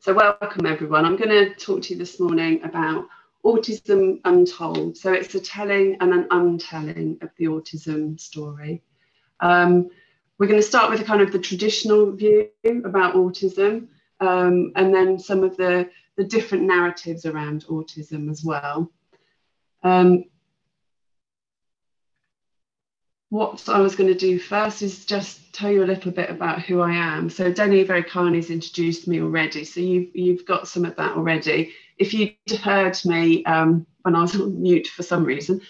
So welcome everyone. I'm going to talk to you this morning about Autism Untold. So it's a telling and an untelling of the autism story. We're going to start with a kind of the traditional view about autism, and then some of the different narratives around autism as well. What I was going to do first is just tell you a little bit about who I am. So Denny very kindly has introduced me already, so you've got some of that already. If you'd heard me when I was on mute for some reason,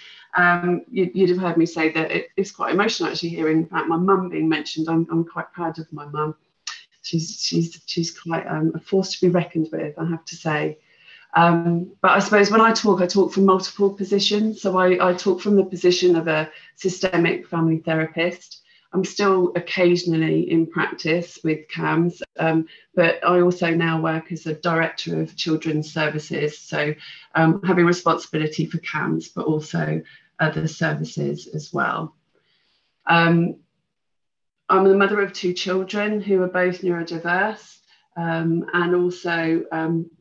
you'd have heard me say that it's quite emotional actually hearing about my mum being mentioned. I'm quite proud of my mum. She's quite a force to be reckoned with, I have to say. But I suppose when I talk from multiple positions. So I talk from the position of a systemic family therapist. I'm still occasionally in practice with CAMS, but I also now work as a director of children's services. So having responsibility for CAMS, but also other services as well. I'm the mother of 2 children who are both neurodiverse. And also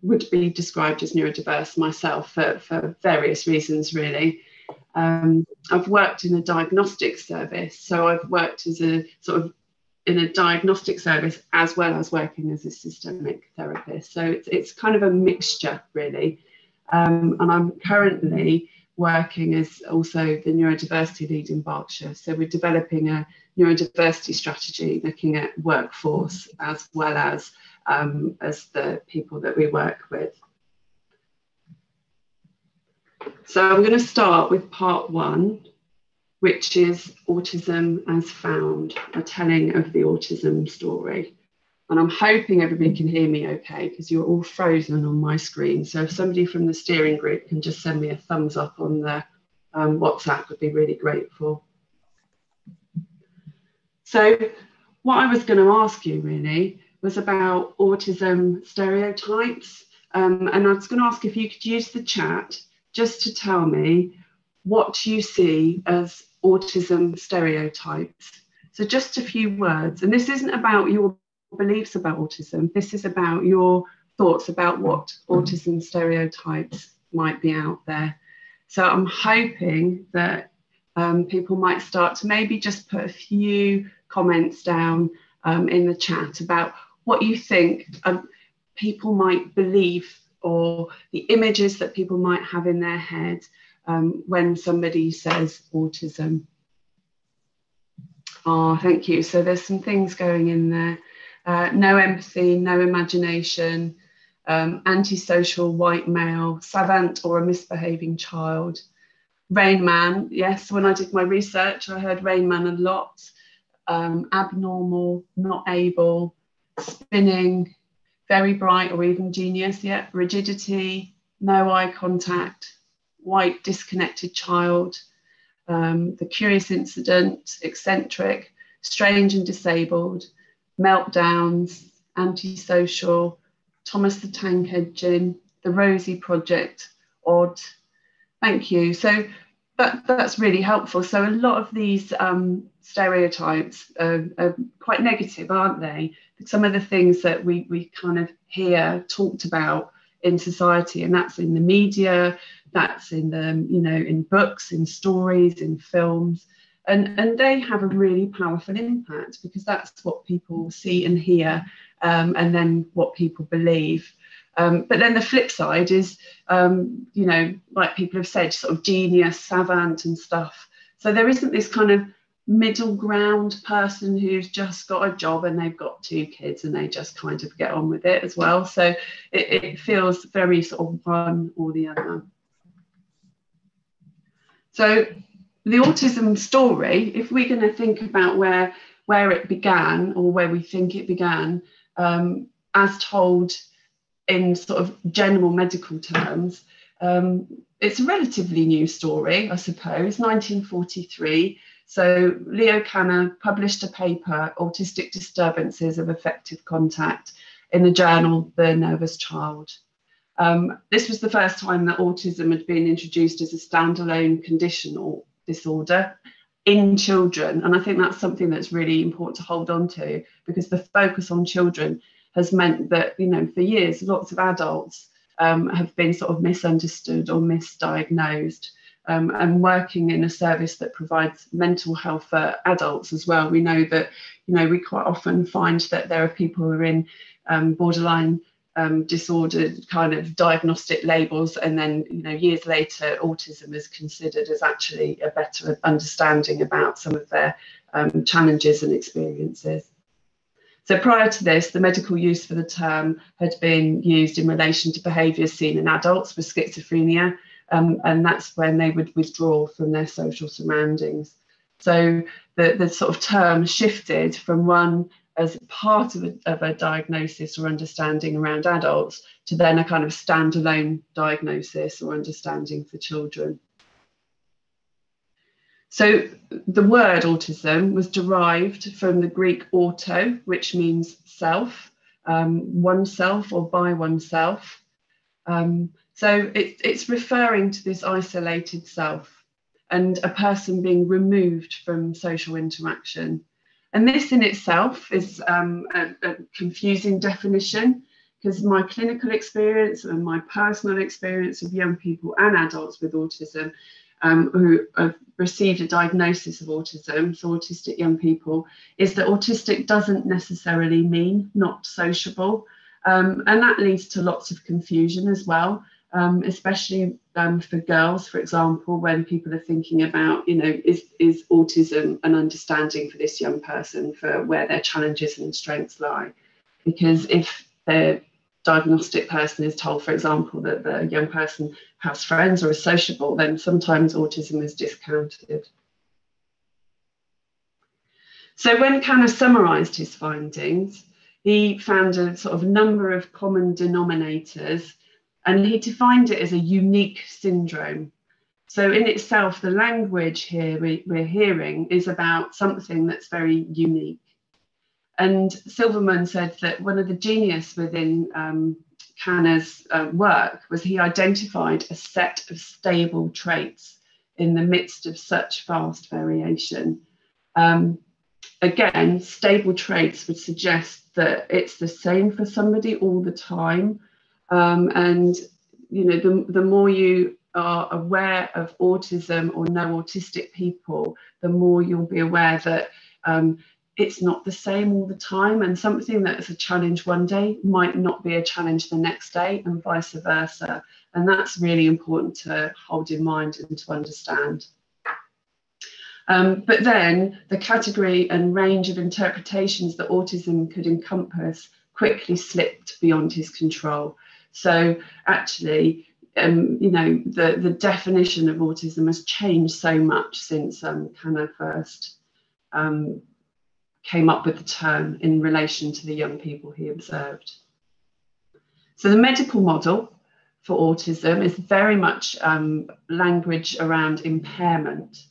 would be described as neurodiverse myself for various reasons, really. I've worked in a diagnostic service, so I've worked as a sort of in a diagnostic service as well as working as a systemic therapist. So it's kind of a mixture, really. And I'm currently working as also the neurodiversity lead in Berkshire. So we're developing a neurodiversity strategy, looking at workforce as well as the people that we work with. So I'm going to start with part 1, which is Autism as Found, a telling of the autism story. And I'm hoping everybody can hear me okay, because you're all frozen on my screen. So if somebody from the steering group can just send me a thumbs up on the WhatsApp, would be really grateful. So what I was going to ask you really was about autism stereotypes. And I was going to ask if you could use the chat just to tell me what you see as autism stereotypes. So just a few words. And this isn't about your beliefs about autism. This is about your thoughts about what autism stereotypes might be out there. So I'm hoping that people might start to maybe just put a few comments down in the chat about what you think people might believe, or the images that people might have in their head when somebody says autism. Oh, thank you. So there's some things going in there. No empathy, no imagination, antisocial white male, savant or a misbehaving child. Rain Man, yes, when I did my research, I heard Rain Man a lot. Abnormal, not able, spinning, very bright or even genius, yeah, rigidity, no eye contact, white disconnected child, the curious incident, eccentric, strange and disabled, meltdowns, antisocial, Thomas the Tank Engine, the Rosie Project, odd. Thank you. So that's really helpful. So a lot of these stereotypes are quite negative, aren't they? Some of the things that we kind of hear talked about in society, and that's in the media, that's in the, you know, in books, in stories, in films, and they have a really powerful impact because that's what people see and hear, and then what people believe. But then the flip side is, you know, like people have said, sort of genius, savant and stuff. So there isn't this kind of middle ground person who's just got a job and they've got 2 kids and they just kind of get on with it as well. So it feels very sort of one or the other. So the autism story, if we're going to think about where it began, or where we think it began, as told in sort of general medical terms, it's a relatively new story, I suppose, 1943. So Leo Kanner published a paper, Autistic Disturbances of Affective Contact, in the journal The Nervous Child. This was the first time that autism had been introduced as a standalone condition or disorder in children. And I think that's something that's really important to hold on to, because the focus on children has meant that, you know, for years, lots of adults have been sort of misunderstood or misdiagnosed. And working in a service that provides mental health for adults as well, we know that, you know, we quite often find that there are people who are in borderline disordered kind of diagnostic labels, and then, you know, years later autism is considered as actually a better understanding about some of their challenges and experiences. So prior to this, the medical use for the term had been used in relation to behaviours seen in adults with schizophrenia, and that's when they would withdraw from their social surroundings. So the sort of term shifted from one as part of a diagnosis or understanding around adults to then a kind of standalone diagnosis or understanding for children. So the word autism was derived from the Greek auto, which means self, oneself or by oneself. So it's referring to this isolated self and a person being removed from social interaction. And this in itself is a confusing definition, because my clinical experience and my personal experience of young people and adults with autism who have received a diagnosis of autism, so autistic young people, is that autistic doesn't necessarily mean not sociable. And that leads to lots of confusion as well, especially for girls, for example, when people are thinking about, you know, is autism an understanding for this young person for where their challenges and strengths lie? Because if the diagnostic person is told, for example, that the young person has friends or is sociable, then sometimes autism is discounted. So when Kanner summarised his findings, he found a sort of number of common denominators, and he defined it as a unique syndrome. So in itself, the language here we're hearing is about something that's very unique. And Silverman said that one of the genius within Kanner's work was he identified a set of stable traits in the midst of such vast variation. Again, stable traits would suggest that it's the same for somebody all the time. And, you know, the more you are aware of autism or know autistic people, the more you'll be aware that it's not the same all the time, and something that is a challenge one day might not be a challenge the next day, and vice versa. And that's really important to hold in mind and to understand. But then the category and range of interpretations that autism could encompass quickly slipped beyond his control. So actually, you know, the definition of autism has changed so much since Kanner first came up with the term in relation to the young people he observed. So the medical model for autism is very much language around impairment.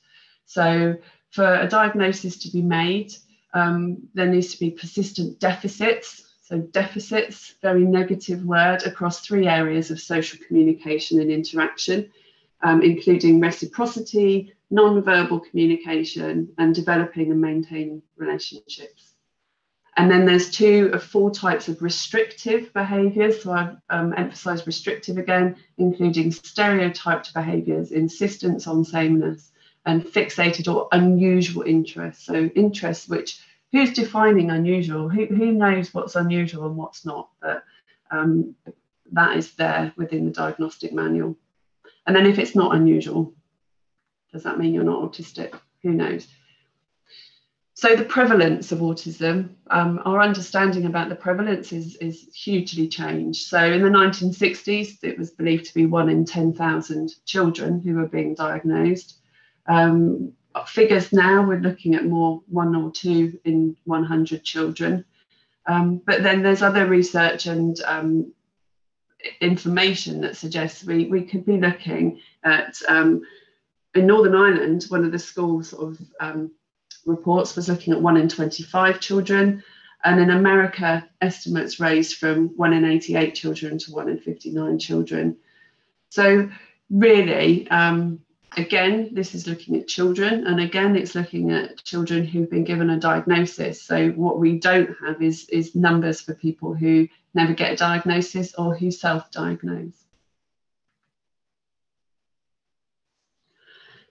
So for a diagnosis to be made, there needs to be persistent deficits. So deficits, very negative word, across 3 areas of social communication and interaction, including reciprocity, non-verbal communication, and developing and maintaining relationships. And then there's 2 of 4 types of restrictive behaviours. So I've emphasised restrictive again, including stereotyped behaviours, insistence on sameness, and fixated or unusual interests. So interests which, who's defining unusual? Who knows what's unusual and what's not? But that is there within the diagnostic manual. And then if it's not unusual, does that mean you're not autistic? Who knows? So the prevalence of autism, our understanding about the prevalence is hugely changed. So in the 1960s, it was believed to be 1 in 10,000 children who were being diagnosed. Figures now, we're looking at more 1 or 2 in 100 children. But then there's other research and information that suggests we could be looking at, in Northern Ireland, one of the schools sort of reports was looking at 1 in 25 children. And in America, estimates raised from 1 in 88 children to 1 in 59 children. So really, Again, this is looking at children, and again, it's looking at children who've been given a diagnosis. So what we don't have is numbers for people who never get a diagnosis or who self-diagnose.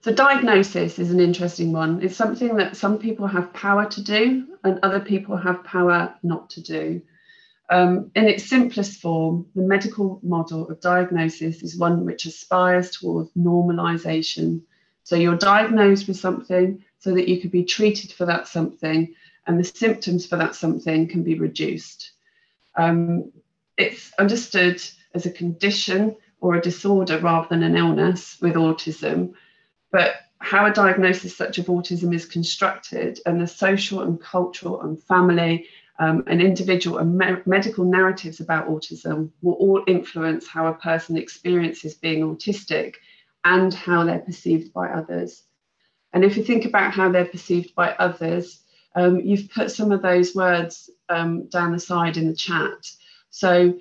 So diagnosis is an interesting one. It's something that some people have power to do and other people have power not to do. In its simplest form, the medical model of diagnosis is one which aspires towards normalization. So you're diagnosed with something so that you could be treated for that something, and the symptoms for that something can be reduced. It's understood as a condition or a disorder rather than an illness with autism, but how a diagnosis such of autism is constructed and the social and cultural and family and individual and medical narratives about autism will all influence how a person experiences being autistic and how they're perceived by others. And if you think about how they're perceived by others, you've put some of those words down the side in the chat. So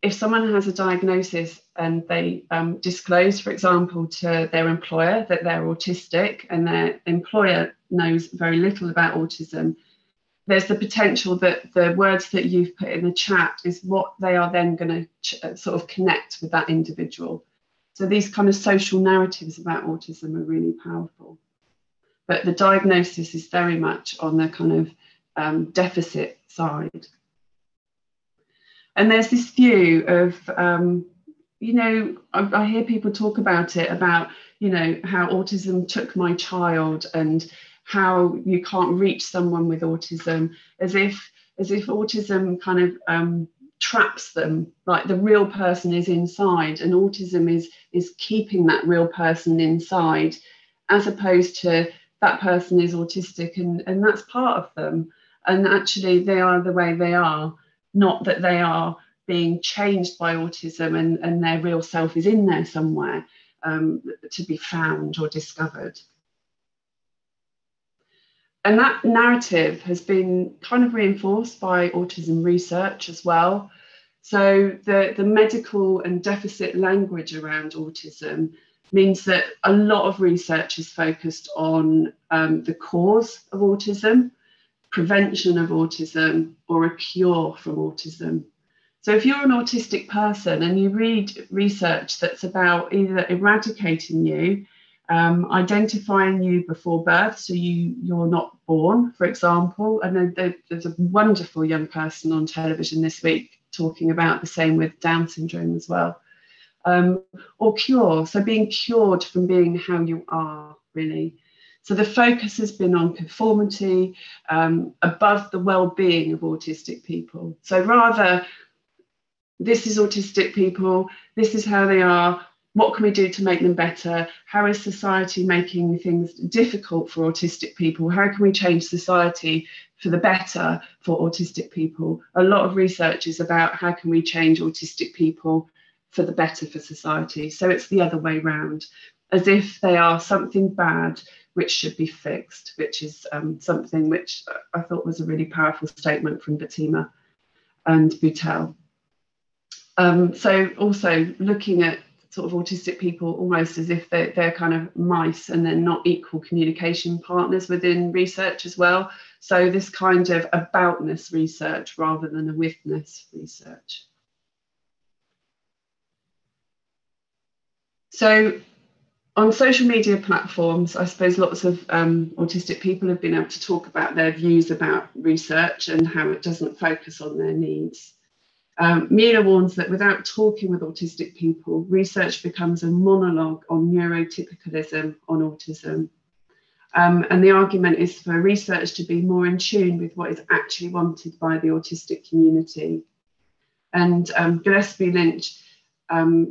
if someone has a diagnosis and they disclose, for example, to their employer that they're autistic and their employer knows very little about autism, there's the potential that the words that you've put in the chat is what they are then going to sort of connect with that individual. So these kind of social narratives about autism are really powerful. But the diagnosis is very much on the kind of deficit side. And there's this view of, you know, I hear people talk about it, about, you know, how autism took my child and how you can't reach someone with autism, as if autism kind of traps them, like the real person is inside and autism is keeping that real person inside, as opposed to that person is autistic and that's part of them. And actually they are the way they are, not that they are being changed by autism and their real self is in there somewhere to be found or discovered. And that narrative has been kind of reinforced by autism research as well. So the medical and deficit language around autism means that a lot of research is focused on the cause of autism, prevention of autism, or a cure from autism. So if you're an autistic person and you read research that's about either eradicating you, identifying you before birth, so you're not born, for example, and then there's a wonderful young person on television this week talking about the same with Down syndrome as well, or cure, so being cured from being how you are, really. So the focus has been on conformity above the well-being of autistic people. So rather, this is autistic people, this is how they are, what can we do to make them better? How is society making things difficult for autistic people? How can we change society for the better for autistic people? A lot of research is about how can we change autistic people for the better for society. So it's the other way round, as if they are something bad which should be fixed, which is something which I thought was a really powerful statement from Bettina and Boutel. So also looking at sort of autistic people almost as if they're kind of mice and they're not equal communication partners within research as well. So this kind of aboutness research rather than a withness research. So on social media platforms, I suppose lots of autistic people have been able to talk about their views about research and how it doesn't focus on their needs. Mila warns that without talking with autistic people, research becomes a monologue on neurotypicalism on autism. And the argument is for research to be more in tune with what is actually wanted by the autistic community. And Gillespie Lynch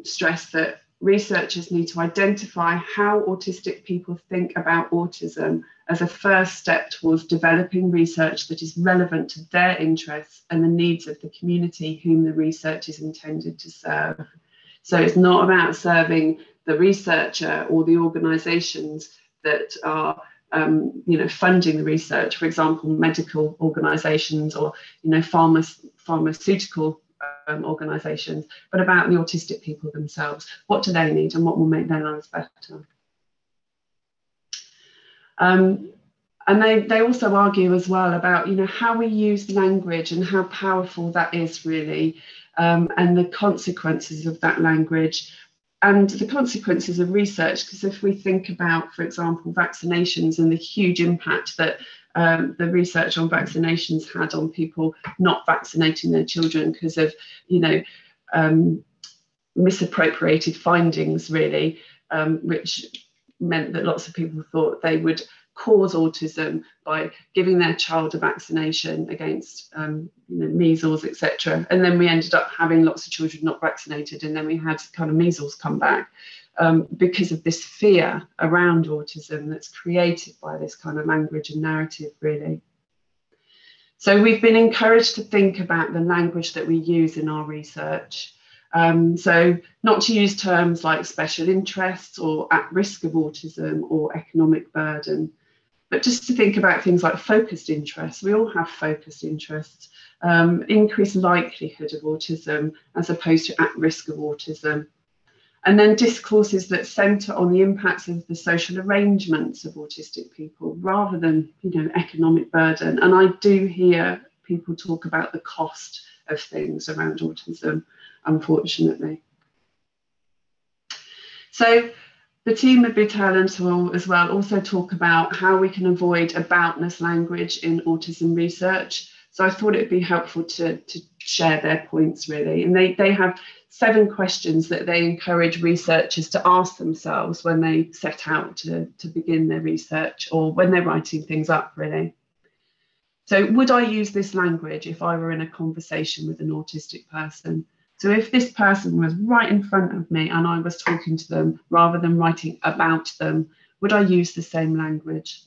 stressed that researchers need to identify how autistic people think about autism as a first step towards developing research that is relevant to their interests and the needs of the community whom the research is intended to serve. So it's not about serving the researcher or the organisations that are funding the research, for example, medical organisations or pharmaceutical organisations, but about the autistic people themselves. What do they need and what will make their lives better? And they also argue as well about, you know, how we use language and how powerful that is really, and the consequences of that language and the consequences of research. Because if we think about, for example, vaccinations and the huge impact that the research on vaccinations had on people not vaccinating their children because of, you know, misappropriated findings really, which meant that lots of people thought they would cause autism by giving their child a vaccination against you know, measles, etc. And then we ended up having lots of children not vaccinated, and then we had kind of measles come back because of this fear around autism that's created by this kind of language and narrative really. So we've been encouraged to think about the language that we use in our research. So not to use terms like special interests or at risk of autism or economic burden, but just to think about things like focused interests. We all have focused interests, increased likelihood of autism as opposed to at risk of autism. And then discourses that centre on the impacts of the social arrangements of autistic people rather than, you know, economic burden. And I do hear people talk about the cost of things around autism, unfortunately. So the team at Prevalence as well also talk about how we can avoid aboutness language in autism research. So I thought it'd be helpful to share their points really. And they have 7 questions that they encourage researchers to ask themselves when they set out to begin their research or when they're writing things up really. So would I use this language if I were in a conversation with an autistic person? So if this person was right in front of me and I was talking to them rather than writing about them, would I use the same language?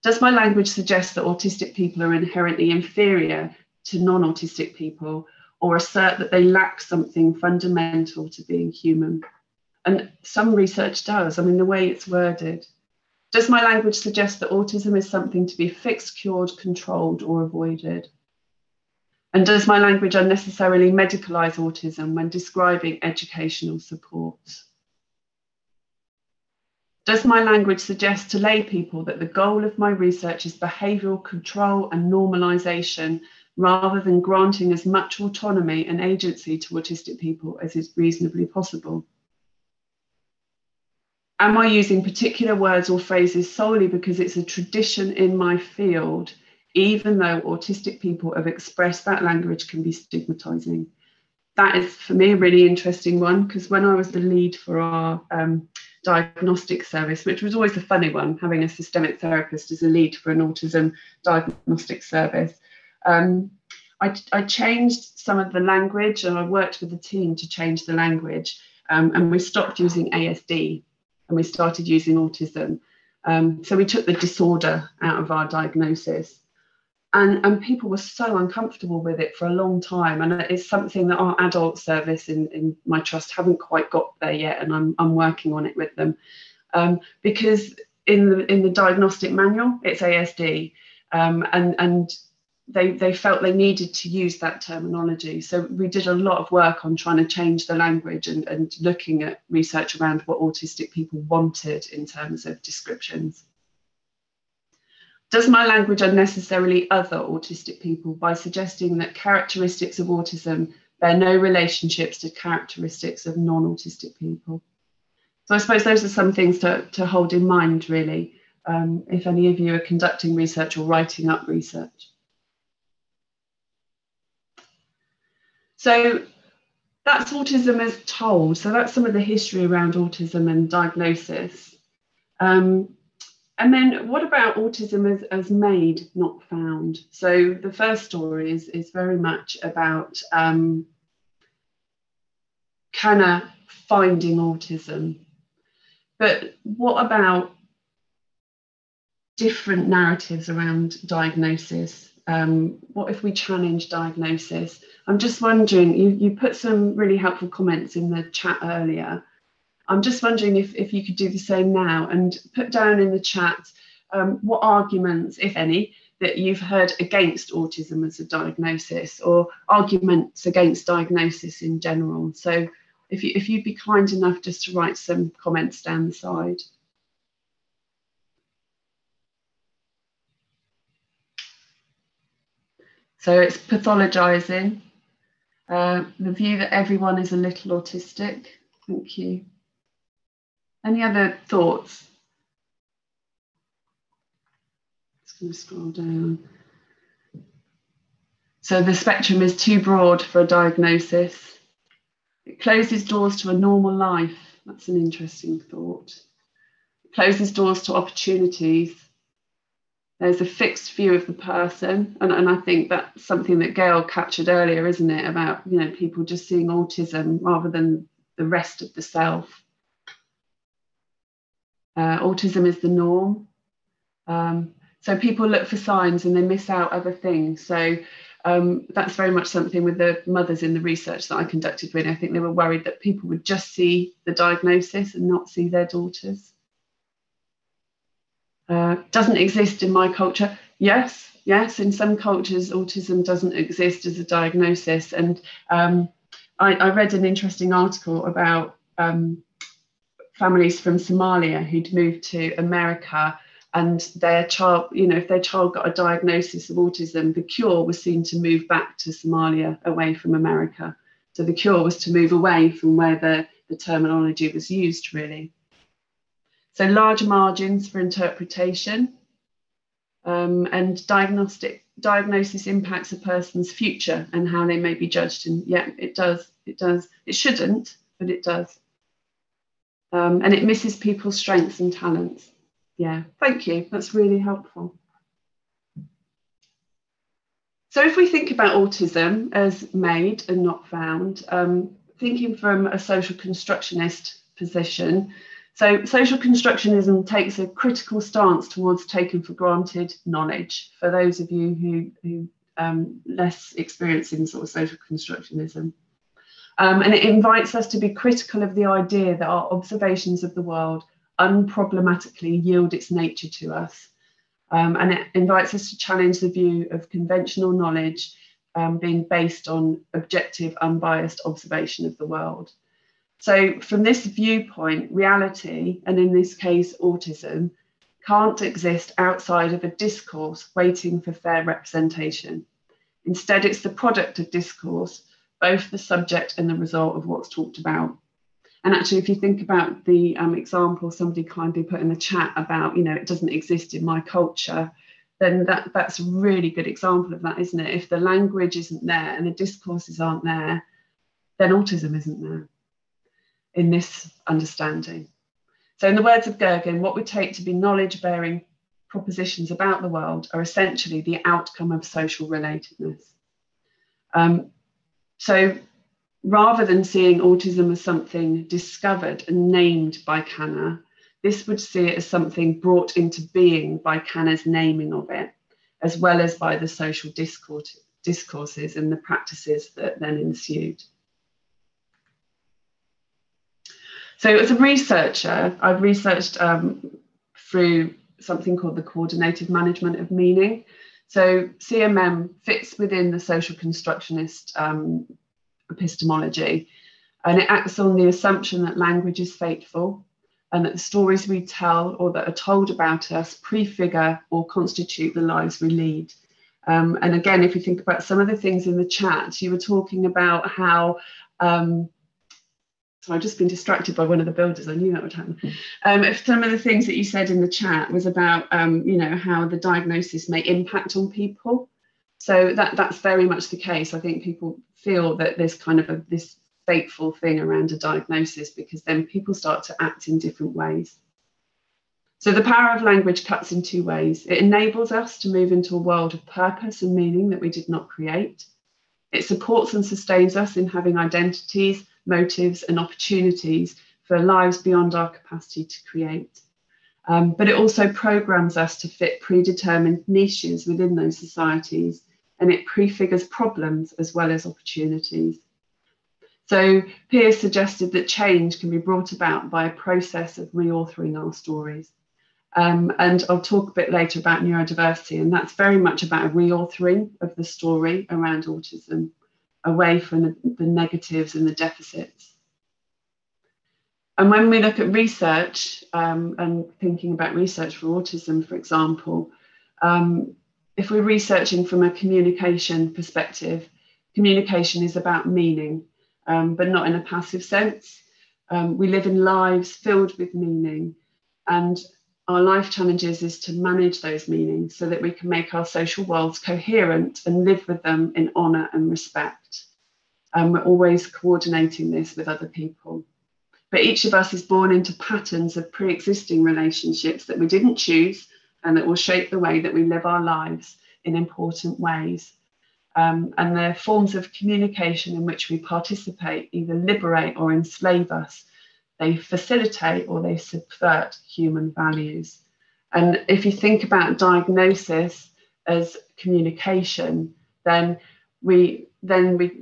Does my language suggest that autistic people are inherently inferior to non-autistic people, or assert that they lack something fundamental to being human? And some research does, I mean, the way it's worded. Does my language suggest that autism is something to be fixed, cured, controlled, or avoided? And does my language unnecessarily medicalise autism when describing educational support? Does my language suggest to lay people that the goal of my research is behavioural control and normalisation rather than granting as much autonomy and agency to autistic people as is reasonably possible? Am I using particular words or phrases solely because it's a tradition in my field, even though autistic people have expressed that language can be stigmatising? That is, for me, a really interesting one, because when I was the lead for our diagnostic service, which was always a funny one, having a systemic therapist as a lead for an autism diagnostic service, I changed some of the language, and I worked with the team to change the language, and we stopped using ASD and we started using autism. So we took the disorder out of our diagnosis. And people were so uncomfortable with it for a long time. And it's something that our adult service in my trust haven't quite got there yet. And I'm working on it with them. Because in the diagnostic manual, it's ASD. And they felt they needed to use that terminology. So we did a lot of work on trying to change the language and looking at research around what autistic people wanted in terms of descriptions. Does my language unnecessarily other autistic people by suggesting that characteristics of autism bear no relationships to characteristics of non-autistic people? So I suppose those are some things to hold in mind, really, if any of you are conducting research or writing up research. So that's Autism as Told. So that's some of the history around autism and diagnosis. And then what about autism as made, not found? So the first story is very much about Kanna finding autism. But what about different narratives around diagnosis? What if we challenge diagnosis? I'm just wondering, you put some really helpful comments in the chat earlier. I'm just wondering if you could do the same now and put down in the chat what arguments, if any, that you've heard against autism as a diagnosis, or arguments against diagnosis in general. So if you'd be kind enough just to write some comments down the side. So it's pathologizing, the view that everyone is a little autistic. Thank you. Any other thoughts? Just going to scroll down. So the spectrum is too broad for a diagnosis. It closes doors to a normal life. That's an interesting thought. It closes doors to opportunities. There's a fixed view of the person. And I think that's something that Gail captured earlier, isn't it? About, you know, people just seeing autism rather than the rest of the self. Autism is the norm. So people look for signs and they miss out other things. So that's very much something with the mothers in the research that I conducted, really. I think they were worried that people would just see the diagnosis and not see their daughters. Doesn't exist in my culture. Yes, in some cultures, autism doesn't exist as a diagnosis. And I read an interesting article about families from Somalia who'd moved to America, and their child, you know, if their child got a diagnosis of autism, the cure was seen to move back to Somalia, away from America. So the cure was to move away from where the terminology was used, really. So large margins for interpretation, and diagnosis impacts a person's future and how they may be judged. And yeah, it does. It shouldn't, but it does. And it misses people's strengths and talents. Yeah, thank you. That's really helpful. So if we think about autism as made and not found, thinking from a social constructionist position, so social constructionism takes a critical stance towards taken for granted knowledge. For those of you who less experienced in sort of social constructionism. And it invites us to be critical of the idea that our observations of the world unproblematically yield its nature to us. And it invites us to challenge the view of conventional knowledge being based on objective, unbiased observation of the world. So from this viewpoint, reality, and in this case, autism, can't exist outside of a discourse waiting for fair representation. Instead, it's the product of discourse, both the subject and the result of what's talked about. And actually, if you think about the example somebody kindly put in the chat about, you know, it doesn't exist in my culture, then that's a really good example of that, isn't it? If the language isn't there and the discourses aren't there, then autism isn't there in this understanding. So in the words of Gergen, what we take to be knowledge-bearing propositions about the world are essentially the outcome of social relatedness. So rather than seeing autism as something discovered and named by Canna, this would see it as something brought into being by Canna's naming of it, as well as by the social discourses and the practices that then ensued. So as a researcher, I've researched through something called the coordinated management of meaning. So CMM fits within the social constructionist epistemology, and it acts on the assumption that language is fateful and that the stories we tell or that are told about us prefigure or constitute the lives we lead. And again, if you think about some of the things in the chat, you were talking about how, so I've just been distracted by one of the builders, I knew that would happen. If some of the things that you said in the chat was about, you know, how the diagnosis may impact on people. So that's very much the case. I think people feel that there's kind of this fateful thing around a diagnosis because then people start to act in different ways. So the power of language cuts in two ways. It enables us to move into a world of purpose and meaning that we did not create. It supports and sustains us in having identities, motives, and opportunities for lives beyond our capacity to create. But it also programs us to fit predetermined niches within those societies, and it prefigures problems as well as opportunities. So Pierce suggested that change can be brought about by a process of reauthoring our stories. And I'll talk a bit later about neurodiversity, and that's very much about a reauthoring of the story around autism, away from the negatives and the deficits. And when we look at research and thinking about research for autism, for example, if we're researching from a communication perspective, communication is about meaning, but not in a passive sense. We live in lives filled with meaning, and our life challenges is to manage those meanings so that we can make our social worlds coherent and live with them in honour and respect. We're always coordinating this with other people. But each of us is born into patterns of pre-existing relationships that we didn't choose and that will shape the way that we live our lives in important ways. And the forms of communication in which we participate either liberate or enslave us. They facilitate or they subvert human values. And if you think about diagnosis as communication, then we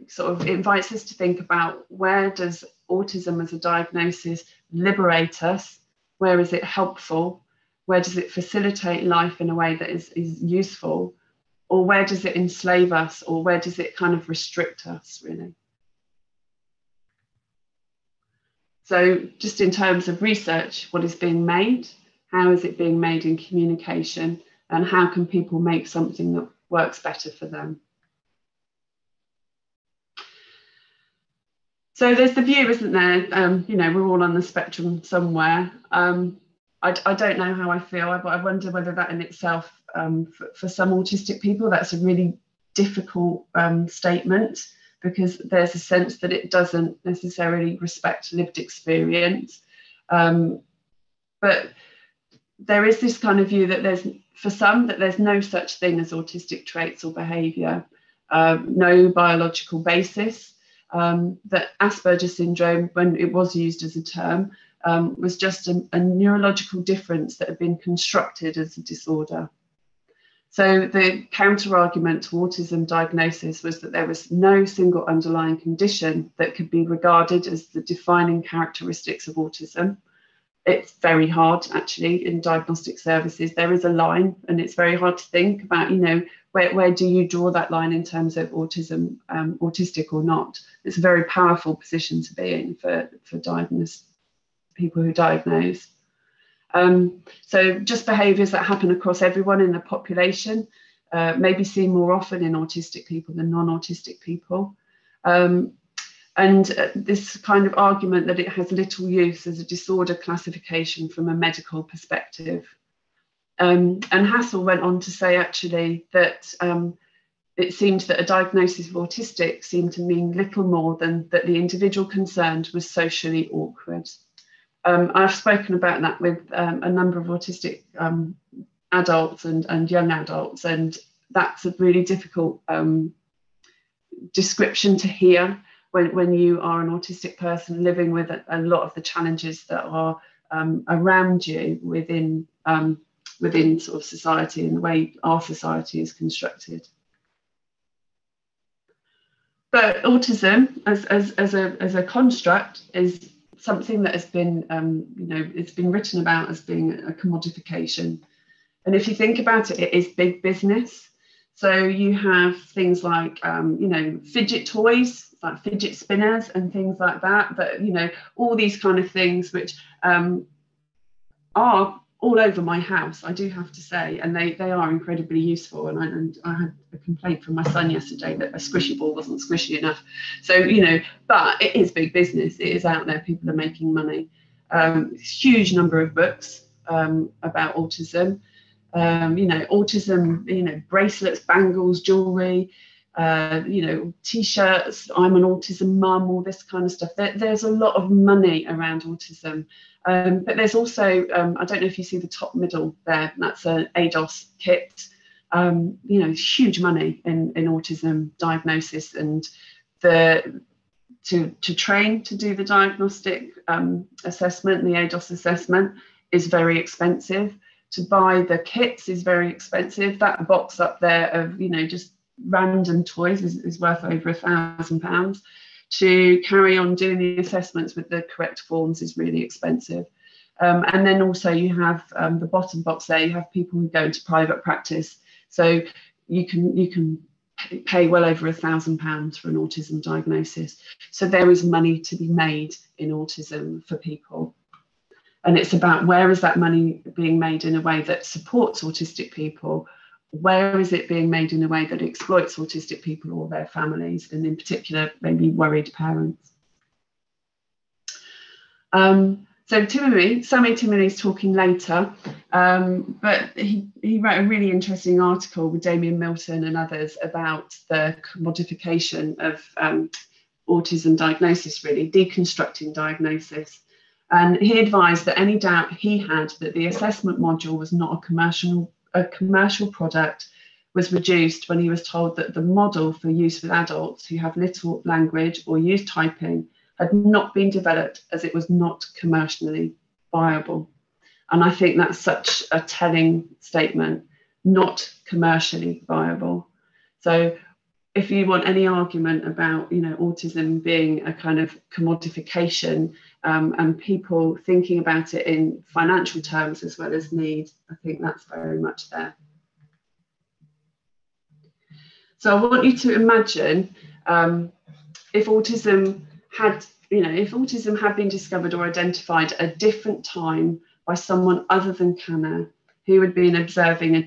sort of, it invites us to think about, where does autism as a diagnosis liberate us? Where is it helpful? Where does it facilitate life in a way that is useful? Or where does it enslave us? Or where does it kind of restrict us, really? So just in terms of research, what is being made? How is it being made in communication? And how can people make something that works better for them? So there's the view, isn't there? You know, we're all on the spectrum somewhere. I don't know how I feel, but I wonder whether that in itself, for some autistic people, that's a really difficult statement, because there's a sense that it doesn't necessarily respect lived experience. But there is this kind of view that for some, that there's no such thing as autistic traits or behaviour, no biological basis. That Asperger syndrome, when it was used as a term, was just a neurological difference that had been constructed as a disorder. So the counter-argument to autism diagnosis was that there was no single underlying condition that could be regarded as the defining characteristics of autism. It's very hard, actually, in diagnostic services. There is a line, and it's very hard to think about, you know, where do you draw that line in terms of autism, autistic or not? It's a very powerful position to be in for people who diagnose. So just behaviours that happen across everyone in the population, maybe seen more often in autistic people than non-autistic people. And this kind of argument that it has little use as a disorder classification from a medical perspective. And Hassel went on to say, actually, that it seemed that a diagnosis of autistic seemed to mean little more than that the individual concerned was socially awkward. I've spoken about that with a number of autistic adults and young adults, and that's a really difficult description to hear when you are an autistic person living with a lot of the challenges that are around you within sort of society and the way our society is constructed. But autism as a construct is something that has been, you know, it's been written about as being a commodification. And if you think about it, it is big business. So you have things like, you know, fidget toys, like fidget spinners and things like that, you know, all these kind of things which are all over my house, I do have to say, and they are incredibly useful. And I had a complaint from my son yesterday that a squishy ball wasn't squishy enough. So, you know, but it is big business. It is out there. People are making money. Huge number of books about autism. You know, autism, you know, bracelets, bangles, jewelry, you know, T-shirts, I'm an autism mum, all this kind of stuff. There's a lot of money around autism. But there's also, I don't know if you see the top middle there, that's an ADOS kit. You know, huge money in autism diagnosis, and to train to do the diagnostic assessment, the ADOS assessment, is very expensive. To buy the kits is very expensive. That box up there of, you know, just random toys is worth over £1,000. To carry on doing the assessments with the correct forms is really expensive. And then also you have the bottom box there, you have people who go into private practice. So you can pay well over £1,000 for an autism diagnosis. So there is money to be made in autism for people. And it's about, where is that money being made in a way that supports autistic people, where is it being made in a way that exploits autistic people or their families, and in particular, maybe worried parents? So Sami Timuri's talking later, but he wrote a really interesting article with Damien Milton and others about the commodification of autism diagnosis, really, deconstructing diagnosis. And he advised that any doubt he had that the assessment module was not a commercial product was reduced when he was told that the model for use with adults who have little language or use typing had not been developed as it was not commercially viable. And I think that's such a telling statement, not commercially viable. So if you want any argument about, autism being a kind of commodification and people thinking about it in financial terms as well as need, I think that's very much there. So I want you to imagine if autism had been discovered or identified at a different time by someone other than Kanner, who had been observing a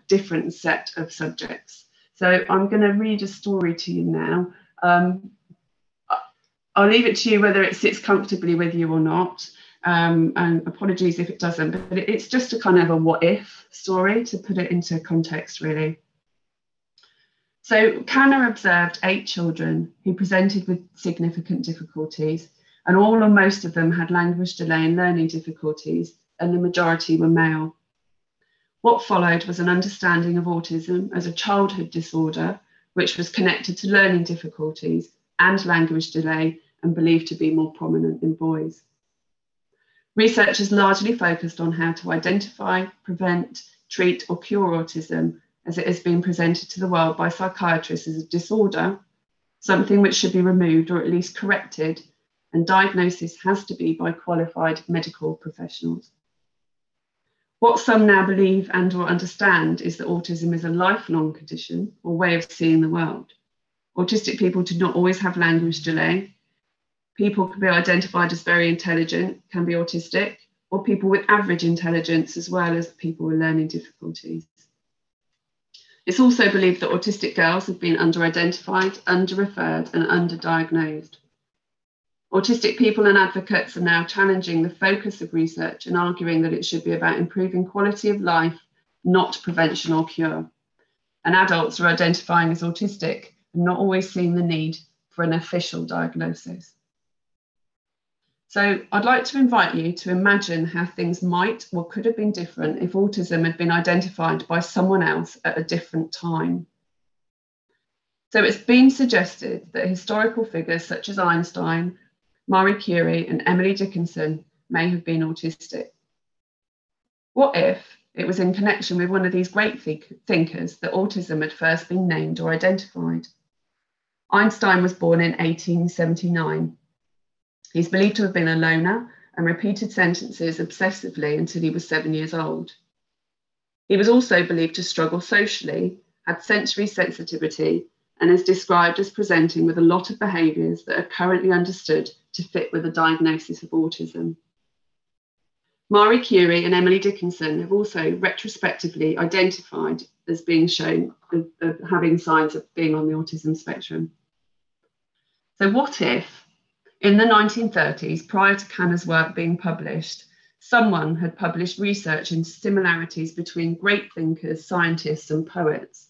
different set of subjects. So I'm going to read a story to you now. I'll leave it to you whether it sits comfortably with you or not. And apologies if it doesn't, but it's just a kind of a what if story to put it into context, really. So Kanner observed 8 children who presented with significant difficulties, and all or most of them had language delay and learning difficulties, and the majority were male. What followed was an understanding of autism as a childhood disorder, which was connected to learning difficulties and language delay and believed to be more prominent in boys. Researchers largely focused on how to identify, prevent, treat, or cure autism as it has been presented to the world by psychiatrists as a disorder, something which should be removed or at least corrected, and diagnosis has to be by qualified medical professionals. What some now believe and or understand is that autism is a lifelong condition or way of seeing the world. Autistic people do not always have language delay. People can be identified as very intelligent, can be autistic, or people with average intelligence as well as people with learning difficulties. It's also believed that autistic girls have been under-identified, under-referred, and under-diagnosed. Autistic people and advocates are now challenging the focus of research and arguing that it should be about improving quality of life, not prevention or cure. And adults are identifying as autistic and not always seeing the need for an official diagnosis. So I'd like to invite you to imagine how things might or could have been different if autism had been identified by someone else at a different time. So it's been suggested that historical figures such as Einstein, Marie Curie, and Emily Dickinson may have been autistic. What if it was in connection with one of these great thinkers that autism had first been named or identified? Einstein was born in 1879. He's believed to have been a loner and repeated sentences obsessively until he was 7 years old. He was also believed to struggle socially, had sensory sensitivity, and is described as presenting with a lot of behaviours that are currently understood to fit with a diagnosis of autism. Marie Curie and Emily Dickinson have also retrospectively identified as being shown as having signs of being on the autism spectrum. So what if, in the 1930s, prior to Kanner's work being published, someone had published research into similarities between great thinkers, scientists, and poets?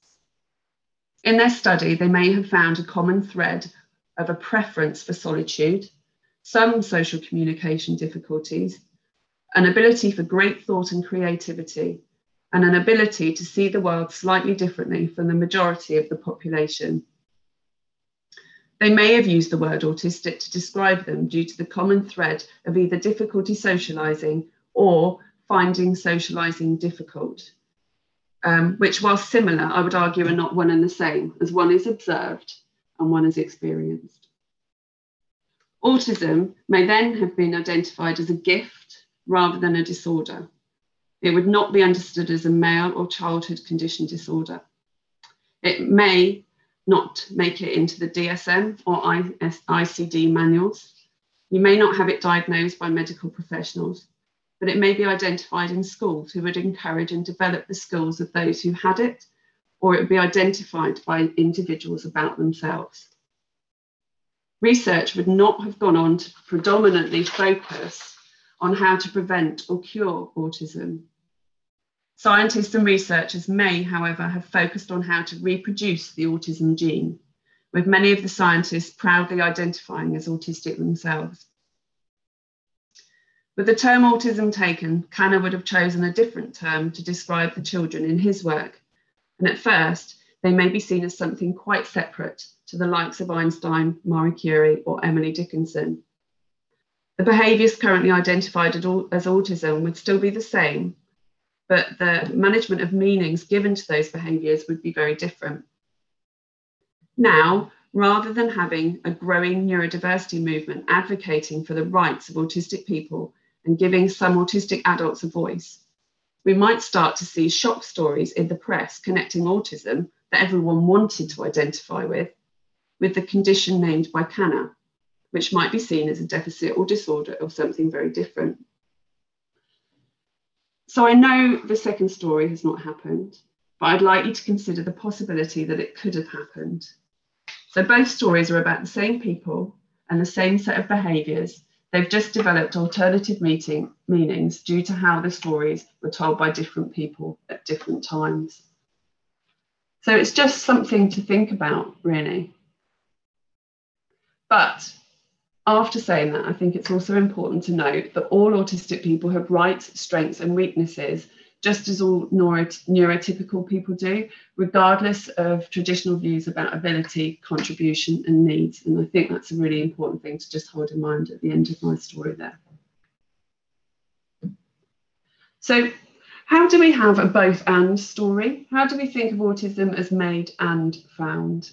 In their study, they may have found a common thread of a preference for solitude, some social communication difficulties, an ability for great thought and creativity, and an ability to see the world slightly differently from the majority of the population. They may have used the word autistic to describe them due to the common thread of either difficulty socialising or finding socialising difficult, which, while similar, I would argue are not one and the same, as one is observed and one is experienced. Autism may then have been identified as a gift rather than a disorder. It would not be understood as a male or childhood condition disorder. It may not make it into the DSM or ICD manuals. You may not have it diagnosed by medical professionals, but it may be identified in schools who would encourage and develop the skills of those who had it, or it would be identified by individuals about themselves. Research would not have gone on to predominantly focus on how to prevent or cure autism. Scientists and researchers may, however, have focused on how to reproduce the autism gene, with many of the scientists proudly identifying as autistic themselves. With the term autism taken, Kanner would have chosen a different term to describe the children in his work, and at first, they may be seen as something quite separate to the likes of Einstein, Marie Curie, or Emily Dickinson. The behaviours currently identified as autism would still be the same, but the management of meanings given to those behaviours would be very different. Now, rather than having a growing neurodiversity movement advocating for the rights of autistic people and giving some autistic adults a voice, we might start to see shock stories in the press connecting autism that everyone wanted to identify with the condition named by Kanner, which might be seen as a deficit or disorder or something very different. So I know the second story has not happened, but I'd like you to consider the possibility that it could have happened. So both stories are about the same people and the same set of behaviours. They've just developed alternative meanings due to how the stories were told by different people at different times. So it's just something to think about, really. But after saying that, I think it's also important to note that all autistic people have rights, strengths and weaknesses, just as all neurotypical people do, regardless of traditional views about ability, contribution and needs. And I think that's a really important thing to just hold in mind at the end of my story there. So how do we have a both and story? How do we think of autism as made and found?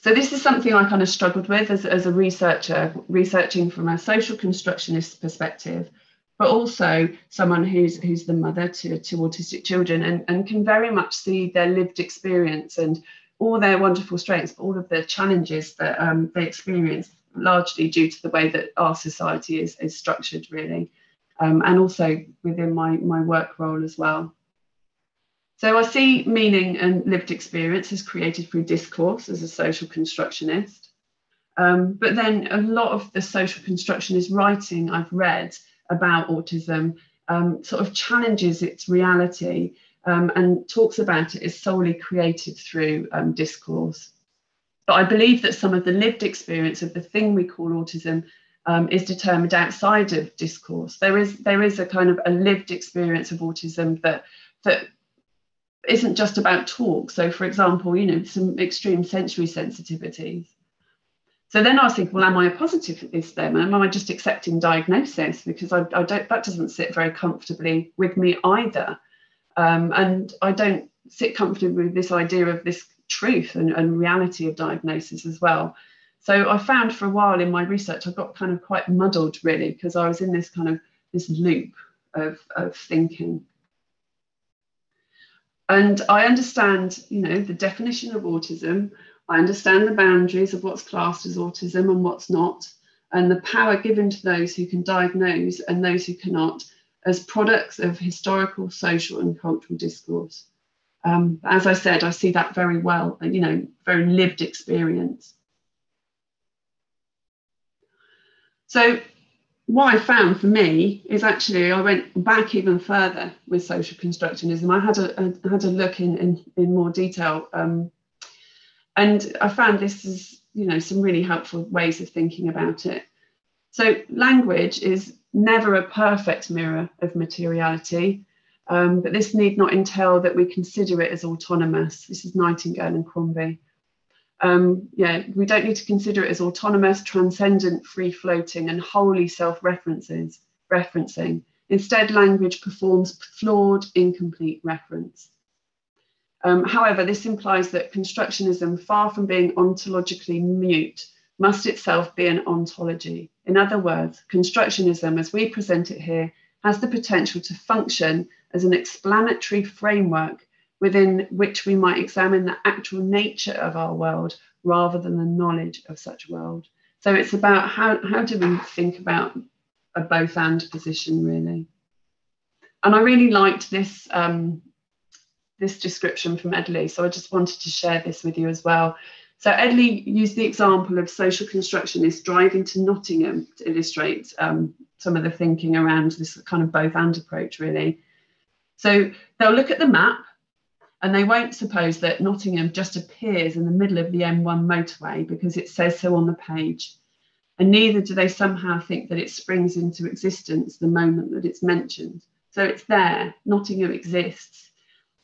So this is something I kind of struggled with as a researcher, researching from a social constructionist perspective, but also someone who's the mother to autistic children and can very much see their lived experience and all their wonderful strengths, but all of the challenges that they experience, largely due to the way that our society is structured, really, and also within my work role as well. So I see meaning and lived experience as created through discourse as a social constructionist. But then a lot of the social constructionist writing I've read about autism sort of challenges its reality and talks about it as solely created through discourse. But I believe that some of the lived experience of the thing we call autism is determined outside of discourse. There is a kind of a lived experience of autism that isn't just about talk. So for example, some extreme sensory sensitivities. So then I was thinking, well, am I a positivist then? Am I just accepting diagnosis? Because that doesn't sit very comfortably with me either. And I don't sit comfortably with this idea of this truth and reality of diagnosis as well. So I found for a while in my research, I got kind of quite muddled really, because I was in this loop of thinking. And I understand, the definition of autism. I understand the boundaries of what's classed as autism and what's not, and the power given to those who can diagnose and those who cannot as products of historical, social and cultural discourse. As I said, I see that very well, very lived experience. So what I found for me is actually I went back even further with social constructionism. I had a look in more detail, and I found this is some really helpful ways of thinking about it. So language is never a perfect mirror of materiality, but this need not entail that we consider it as autonomous. This is Nightingale and Crombie. We don't need to consider it as autonomous, transcendent, free-floating, and wholly self-referencing. Instead, language performs flawed, incomplete reference. However, this implies that constructionism, far from being ontologically mute, must itself be an ontology. In other words, constructionism, as we present it here, has the potential to function as an explanatory framework within which we might examine the actual nature of our world rather than the knowledge of such world. So it's about how do we think about both and position, really. And I really liked this, this description from Edley, so I just wanted to share this with you as well. So Edley used the example of social constructionists driving to Nottingham to illustrate some of the thinking around this kind of both and approach, really. So they'll look at the map and they won't suppose that Nottingham just appears in the middle of the M1 motorway because it says so on the page. And neither do they somehow think that it springs into existence the moment that it's mentioned. So it's there, Nottingham exists.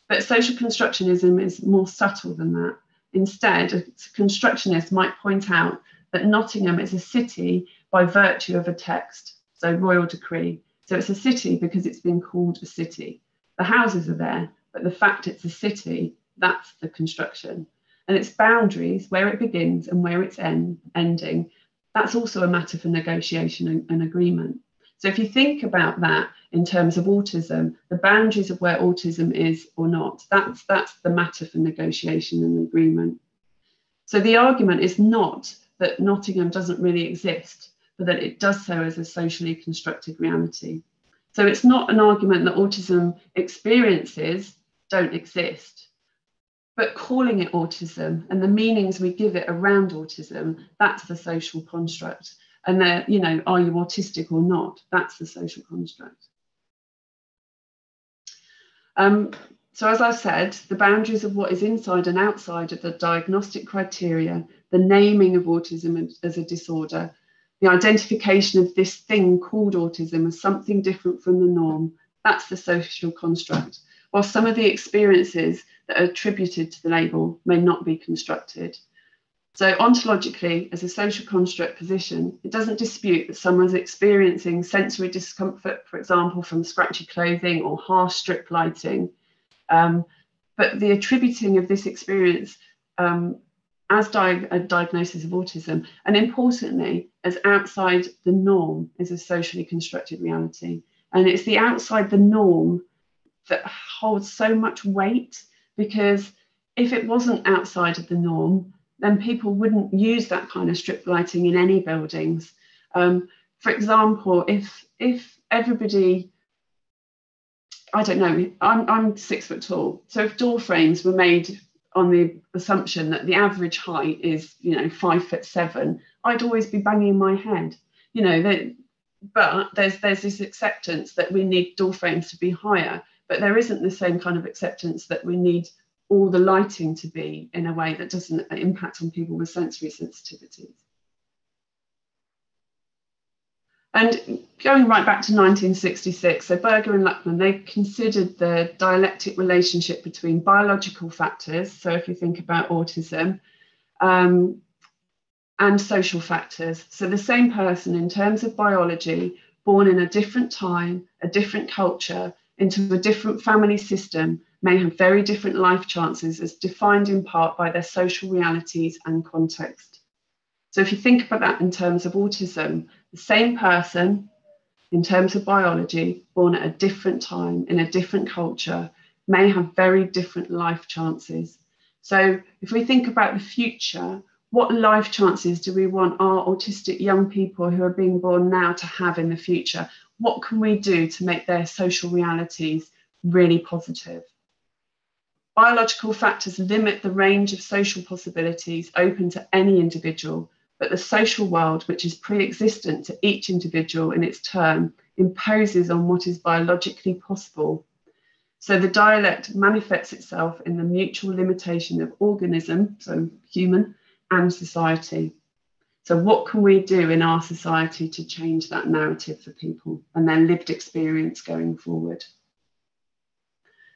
But social constructionism is more subtle than that. Instead, a constructionist might point out that Nottingham is a city by virtue of a text, so royal decree. So it's a city because it's been called a city. The houses are there, but the fact it's a city, that's the construction. And its boundaries, where it begins and where it's ending, that's also a matter for negotiation and agreement. So if you think about that in terms of autism, the boundaries of where autism is or not, that's the matter for negotiation and agreement. So the argument is not that Nottingham doesn't really exist, but that it does so as a socially constructed reality. So it's not an argument that autism experiences don't exist, but calling it autism and the meanings we give it around autism, that's the social construct. And then, you know, are you autistic or not? That's the social construct. So as I said, the boundaries of what is inside and outside of the diagnostic criteria, the naming of autism as a disorder, the identification of this thing called autism as something different from the norm, that's the social construct. While some of the experiences that are attributed to the label may not be constructed. So ontologically, as a social construct position, it doesn't dispute that someone's experiencing sensory discomfort, for example, from scratchy clothing or harsh strip lighting. But the attributing of this experience as a diagnosis of autism, and importantly, as outside the norm, is a socially constructed reality. And it's the outside the norm that holds so much weight, because if it wasn't outside of the norm, then people wouldn't use that kind of strip lighting in any buildings. For example, if everybody, I don't know, I'm 6 foot tall. So if door frames were made on the assumption that the average height is, you know, 5'7", I'd always be banging my head, you know, but there's this acceptance that we need door frames to be higher, but there isn't the same kind of acceptance that we need all the lighting to be in a way that doesn't impact on people with sensory sensitivities. And going right back to 1966, so Berger and Luckman, they considered the dialectic relationship between biological factors, so if you think about autism, and social factors. So the same person in terms of biology, born in a different time, a different culture, into a different family system, may have very different life chances as defined in part by their social realities and context. So if you think about that in terms of autism, the same person in terms of biology, born at a different time in a different culture, may have very different life chances. So if we think about the future, what life chances do we want our autistic young people who are being born now to have in the future? What can we do to make their social realities really positive? Biological factors limit the range of social possibilities open to any individual, but the social world, which is pre-existent to each individual in its turn, imposes on what is biologically possible. So the dialect manifests itself in the mutual limitation of organism, so human, and society. So what can we do in our society to change that narrative for people and their lived experience going forward?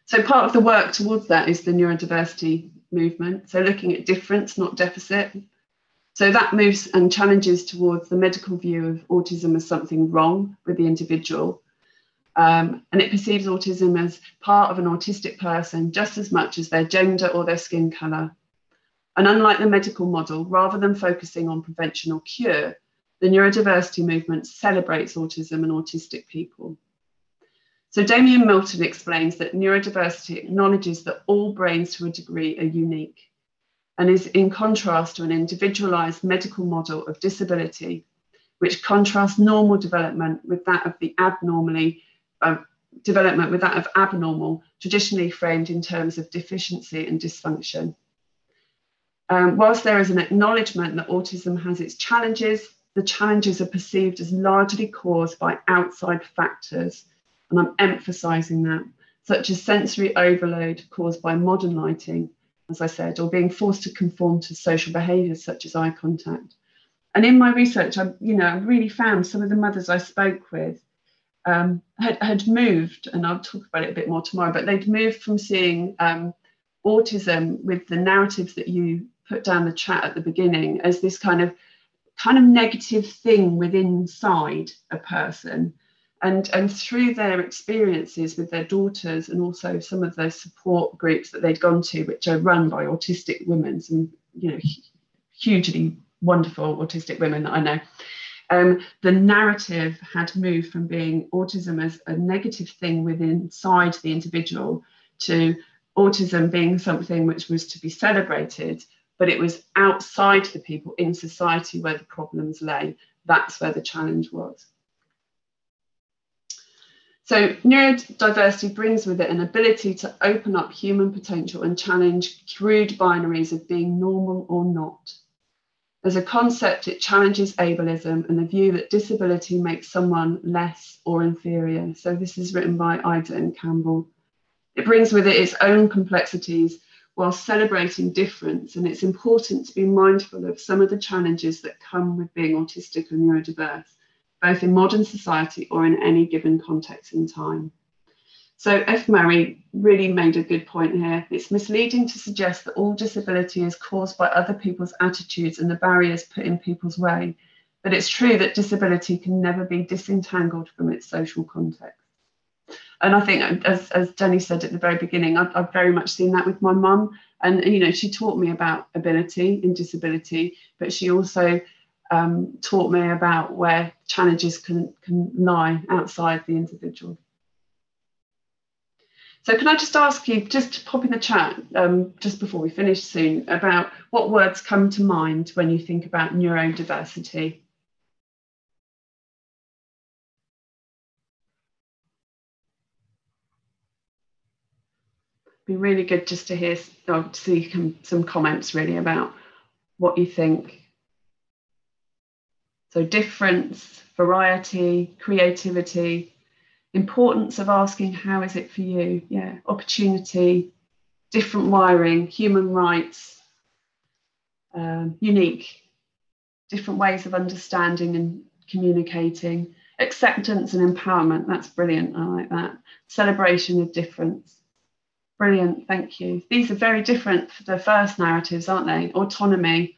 So part of the work towards that is the neurodiversity movement. So looking at difference, not deficit. So that moves and challenges towards the medical view of autism as something wrong with the individual. And it perceives autism as part of an autistic person just as much as their gender or their skin colour. And unlike the medical model, rather than focusing on prevention or cure, the neurodiversity movement celebrates autism and autistic people. So Damien Milton explains that neurodiversity acknowledges that all brains to a degree are unique and is in contrast to an individualised medical model of disability, which contrasts normal development with that of the abnormal, traditionally framed in terms of deficiency and dysfunction. Whilst there is an acknowledgement that autism has its challenges, the challenges are perceived as largely caused by outside factors, and I'm emphasising that, such as sensory overload caused by modern lighting, as I said, or being forced to conform to social behaviours such as eye contact. And in my research, I really found some of the mothers I spoke with had moved, and I'll talk about it a bit more tomorrow, but they'd moved from seeing autism with the narratives that you put down the chat at the beginning as this kind of negative thing within inside a person, and through their experiences with their daughters, and also some of those support groups that they'd gone to, which are run by autistic women, some hugely wonderful autistic women that I know. The narrative had moved from being autism as a negative thing within inside the individual to autism being something which was to be celebrated, but it was outside the people in society where the problems lay. That's where the challenge was. So neurodiversity brings with it an ability to open up human potential and challenge crude binaries of being normal or not. As a concept, it challenges ableism and the view that disability makes someone less or inferior. So this is written by Ida and Campbell. It brings with it its own complexities while celebrating difference, and it's important to be mindful of some of the challenges that come with being autistic and neurodiverse, both in modern society or in any given context in time. So F. Murray really made a good point here. It's misleading to suggest that all disability is caused by other people's attitudes and the barriers put in people's way, but it's true that disability can never be disentangled from its social context. And I think, as Jenny said at the very beginning, I've very much seen that with my mum. And, she taught me about ability and disability, but she also taught me about where challenges can lie outside the individual. So can I just ask you, just to pop in the chat, just before we finish soon, about what words come to mind when you think about neurodiversity? Be really good just to hear, or to see some comments really about what you think. So difference, variety, creativity, importance of asking how is it for you? Yeah, opportunity, different wiring, human rights, unique, different ways of understanding and communicating, acceptance and empowerment. That's brilliant. I like that. Celebration of difference. Brilliant, thank you. These are very different for the first narratives, aren't they? Autonomy,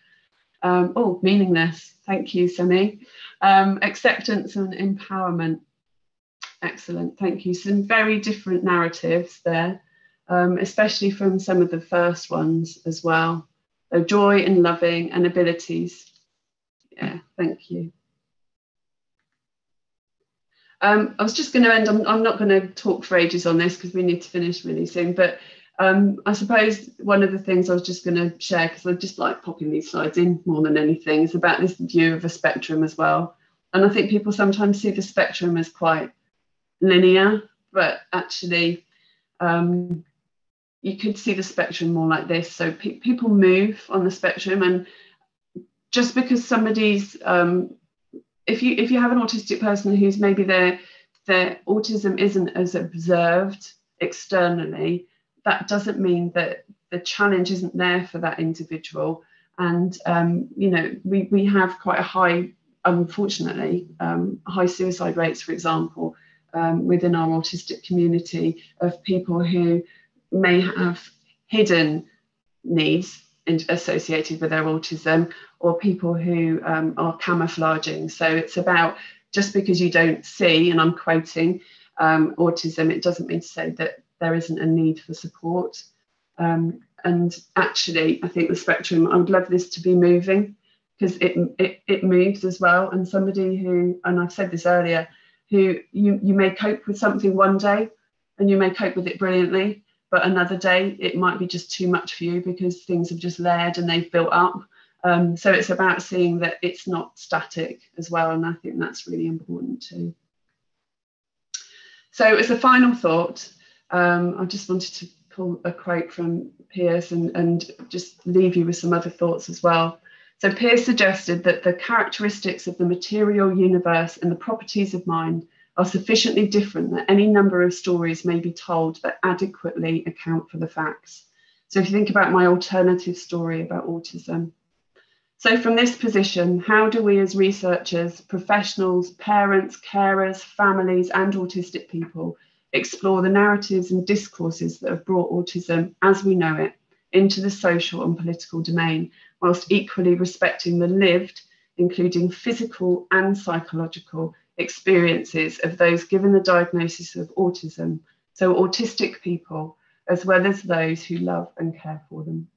meaningless. Thank you, Semi. Acceptance and empowerment. Excellent, thank you. Some very different narratives there, especially from some of the first ones as well. So joy and loving and abilities. Yeah, thank you. I was just going to end, I'm not going to talk for ages on this because we need to finish really soon, but I suppose one of the things I was just going to share, because I just like popping these slides in more than anything, is about this view of a spectrum as well. And I think people sometimes see the spectrum as quite linear, but actually you could see the spectrum more like this. So people move on the spectrum, and just because somebody's if you have an autistic person who's maybe their autism isn't as observed externally, that doesn't mean that the challenge isn't there for that individual. And we have quite a high, unfortunately, high suicide rates, for example, within our autistic community, of people who may have hidden needs associated with their autism, or people who are camouflaging. So it's about, just because you don't see, and I'm quoting, autism, it doesn't mean to say that there isn't a need for support. And actually, I think the spectrum, I would love this to be moving, because it moves as well. And somebody who, and I've said this earlier, who you may cope with something one day and you may cope with it brilliantly, but another day it might be just too much for you because things have just layered and they've built up. So it's about seeing that it's not static as well, and I think that's really important too. So as a final thought, I just wanted to pull a quote from Pierce and just leave you with some other thoughts as well. So Pierce suggested that the characteristics of the material universe and the properties of mind are sufficiently different that any number of stories may be told that adequately account for the facts. So if you think about my alternative story about autism. So from this position, how do we as researchers, professionals, parents, carers, families, and autistic people explore the narratives and discourses that have brought autism as we know it into the social and political domain, whilst equally respecting the lived, including physical and psychological experiences of those given the diagnosis of autism, so autistic people, as well as those who love and care for them.